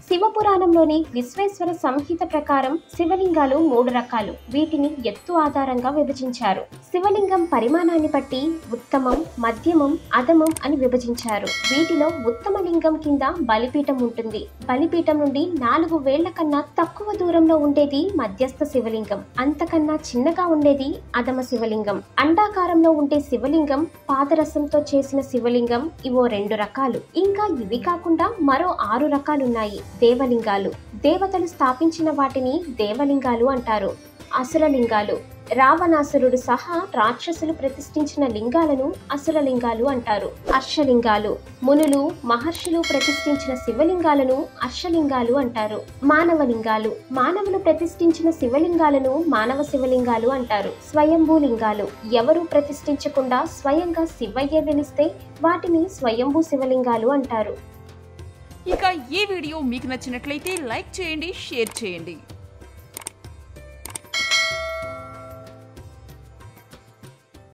శివపురాణంలోని విశ్వేశ్వర సంహిత ప్రకారం శివలింగాలు 3 రకాలు. వీటిని ఎత్తు ఆధారంగా విభజించారు. శివలింగం పరిమాణాన్ని బట్టి ఉత్తమం, మధ్యమం, అధమం అని విభజించారు. వీటిలో ఉత్తమ లింగం కింద బలిపీఠం ఉంటుంది. బలిపీఠం నుండి 4 వేళ్ల కన్నా తక్కువ దూరంలో ఉండేది మధ్యస్థ శివలింగం. అంతకన్నా చిన్నగా ఉండేది అధమ శివలింగం. అండాకారంలో ఉండే శివలింగం, పాదరసంతో చేసిన శివలింగం ఇవో 2 రకాలు. ఇంకా ఇవి కాకుండా మరో 6 రకాలున్నాయి. దేవలింగాలు. దేవతలు స్థాపించిన వాటిని దేవలింగాలు అంటారు. అసురలింగాలు. రావణాసురుడు సహా రాక్షసులు ప్రతిష్ఠించిన లింగాలను అసురలింగాలు అంటారు. అర్షలింగాలు. మునులు, మహర్షులు ప్రతిష్ఠించిన శివలింగాలను అర్షలింగాలు అంటారు. మానవలింగాలు. మానవులు ప్రతిష్ఠించిన శివలింగాలను మానవ శివలింగాలు అంటారు. స్వయంభూలింగాలు. ఎవరూ ప్రతిష్ఠించకుండా స్వయంగా శివయ్య వెలిస్తే వాటిని స్వయంభూ శివలింగాలు అంటారు. ఇక ఈ వీడియో మీకు నచ్చినట్లయితే లైక్ చేయండి, షేర్ చేయండి.